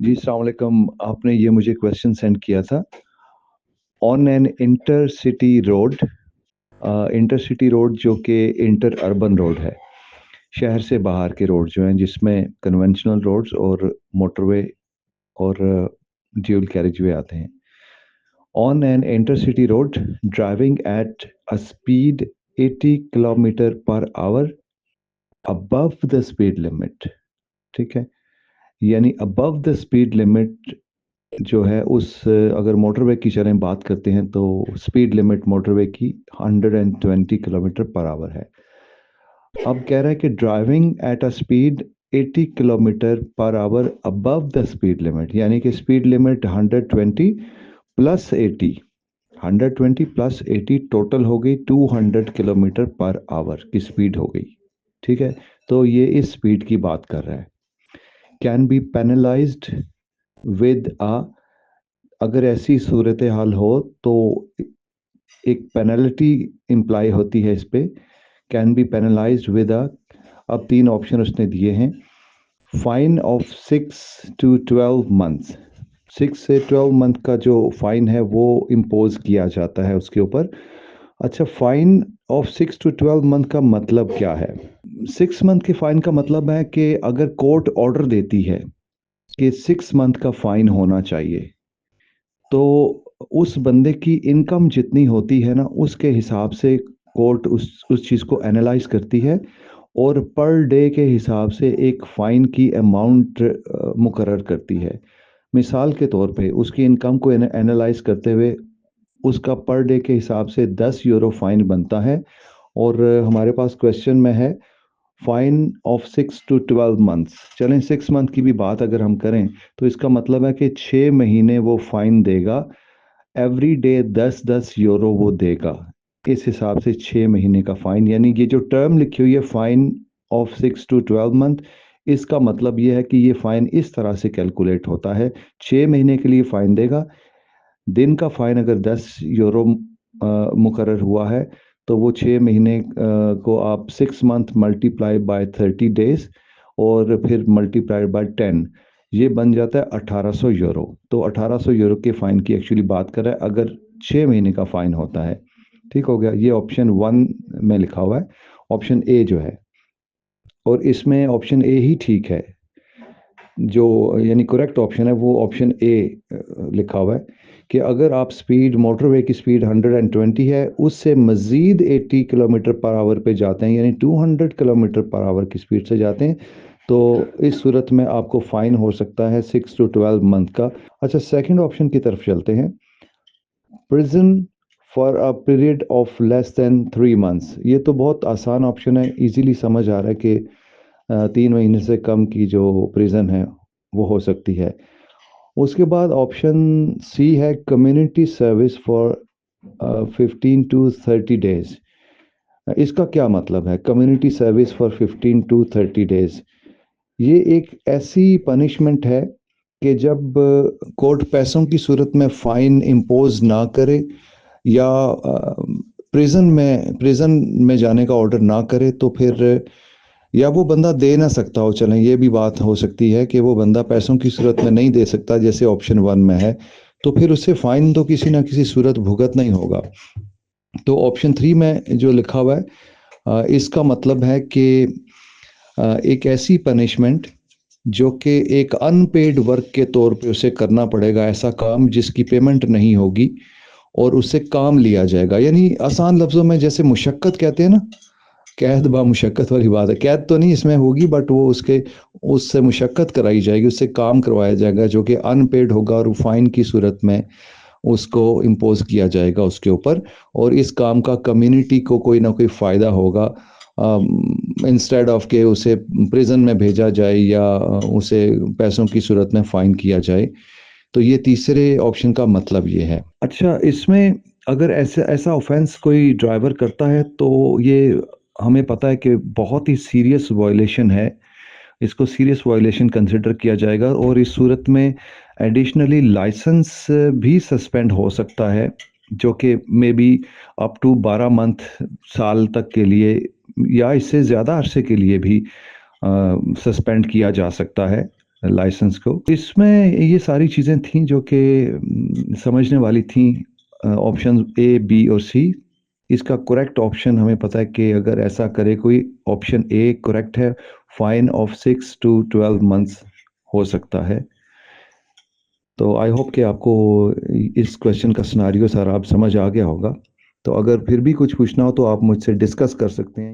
जी, अस्सलाम वालेकुम। आपने ये मुझे क्वेश्चन सेंड किया था। ऑन एन इंटरसिटी रोड जो कि इंटर अर्बन रोड है, शहर से बाहर के रोड जो हैं जिसमें कन्वेंशनल रोड्स और मोटरवे और ड्यूल कैरिजवे आते हैं। On an intercity road driving at a speed 80 kilometre per hour above the speed limit. ठीक है, यानी अबव द स्पीड लिमिट जो है अगर मोटरवे की चलें बात करते हैं तो स्पीड लिमिट मोटरवे की 120 किलोमीटर पर आवर है। अब कह रहा है कि driving at a speed 80 kilometre per hour above the speed limit, यानी कि speed limit 120 plus 80, 120 plus 80 total हो गई 200 किलोमीटर पर आवर की स्पीड हो गई। ठीक है, तो ये इस स्पीड की बात कर रहा है। Can be penalised with a, अगर ऐसी सूरत हाल हो तो एक पेनल्टी इम्प्लाई होती है इस पे। Can be penalised with a, अब तीन ऑप्शन उसने दिए हैं। फाइन ऑफ 6 to 12 months, 6 से 12 मंथ का जो फाइन है वो इम्पोज किया जाता है उसके ऊपर। अच्छा, फाइन ऑफ 6 to 12 मंथ का मतलब क्या है? 6 मंथ के फाइन का मतलब है कि अगर कोर्ट ऑर्डर देती है कि 6 मंथ का फाइन होना चाहिए, तो उस बंदे की इनकम जितनी होती है ना उसके हिसाब से कोर्ट उस चीज़ को एनालाइज करती है और पर डे के हिसाब से एक फ़ाइन की अमाउंट मुकर्रर करती है। मिसाल के तौर पे उसकी इनकम को एनालाइज करते हुए उसका पर डे के हिसाब से 10 यूरो फ़ाइन बनता है। और हमारे पास क्वेश्चन में है फाइन ऑफ 6 to 12 मंथ्स। चलें, 6 मंथ की भी बात अगर हम करें तो इसका मतलब है कि 6 महीने वो फाइन देगा, एवरी डे 10-10 यूरो वो देगा। इस हिसाब से 6 महीने का फाइन, यानी ये जो टर्म लिखी हुई है फाइन ऑफ 6 to 12 मंथ, इसका मतलब ये है कि ये फाइन इस तरह से कैलकुलेट होता है। 6 महीने के लिए फाइन देगा। दिन का फाइन अगर 10 यूरो मुकर्रर हुआ है तो वो 6 महीने को आप 6 मंथ मल्टीप्लाई बाय 30 डेज और फिर मल्टीप्लाइड बाय 10, ये बन जाता है 1800 यूरो। तो 1800 यूरो के फ़ाइन की एक्चुअली बात कर रहा है अगर 6 महीने का फ़ाइन होता है। ठीक हो गया, ये ऑप्शन 1 में लिखा हुआ है, ऑप्शन ए जो है। और इसमें ऑप्शन ए ही ठीक है, जो यानी करेक्ट ऑप्शन है वो ऑप्शन ए लिखा हुआ है कि अगर आप स्पीड मोटरवे की स्पीड 120 है, उससे मज़ीद 80 किलोमीटर पर आवर पे जाते हैं, यानी 200 किलोमीटर पर आवर की स्पीड से जाते हैं, तो इस सूरत में आपको फ़ाइन हो सकता है 6 to 12 मंथ का। अच्छा, सेकंड ऑप्शन की तरफ चलते हैं। Prison for a period of less than 3 months. ये तो बहुत आसान ऑप्शन है, इजीली समझ आ रहा है कि 3 महीने से कम की जो प्रिजन है वो हो सकती है। उसके बाद ऑप्शन सी है community service for 15 to 30 days. इसका क्या मतलब है community service for 15 to 30 days? ये एक ऐसी पनिशमेंट है कि जब कोर्ट पैसों की सूरत में फ़ाइन इम्पोज ना करे या प्रिजन में जाने का ऑर्डर ना करे, तो फिर या वो बंदा दे ना सकता हो, चलें ये भी बात हो सकती है कि वो बंदा पैसों की सूरत में नहीं दे सकता जैसे ऑप्शन 1 में है, तो फिर उससे फ़ाइन तो किसी ना किसी सूरत भुगतना ही होगा। तो ऑप्शन 3 में जो लिखा हुआ है इसका मतलब है कि एक ऐसी पनिशमेंट जो कि एक अनपेड वर्क के तौर पे उसे करना पड़ेगा, ऐसा काम जिसकी पेमेंट नहीं होगी और उससे काम लिया जाएगा। यानी आसान लफ्ज़ों में जैसे मुशक्क़त कहते हैं ना, कैद बा मुशक्क़त वाली बात है। कैद तो नहीं इसमें होगी बट वो उससे मुशक्क़त कराई जाएगी, उससे काम करवाया जाएगा जो कि अनपेड होगा और फाइन की सूरत में उसको इम्पोज किया जाएगा उसके ऊपर। और इस काम का कम्युनिटी को कोई ना कोई फ़ायदा होगा, इंस्टेड ऑफ के उसे प्रिजन में भेजा जाए या उसे पैसों की सूरत में फ़ाइन किया जाए। तो ये तीसरे ऑप्शन का मतलब ये है। अच्छा, इसमें अगर ऐसा ऑफेंस कोई ड्राइवर करता है तो ये हमें पता है कि बहुत ही सीरियस वायलेशन है, इसको सीरियस वायलेशन कंसिडर किया जाएगा और इस सूरत में एडिशनली लाइसेंस भी सस्पेंड हो सकता है, जो कि may be up to 12 month, साल तक के लिए या इससे ज़्यादा अरसे के लिए भी सस्पेंड किया जा सकता है लाइसेंस को। इसमें ये सारी चीज़ें थी जो कि समझने वाली थी। ऑप्शन ए, बी और सी। इसका करेक्ट ऑप्शन हमें पता है कि अगर ऐसा करे कोई, ऑप्शन ए करेक्ट है, फाइन ऑफ 6 टू 12 मंथ्स हो सकता है। तो आई होप कि आपको इस क्वेश्चन का सिनेरियो सारा आप समझ आ गया होगा। तो अगर फिर भी कुछ पूछना हो तो आप मुझसे डिस्कस कर सकते हैं।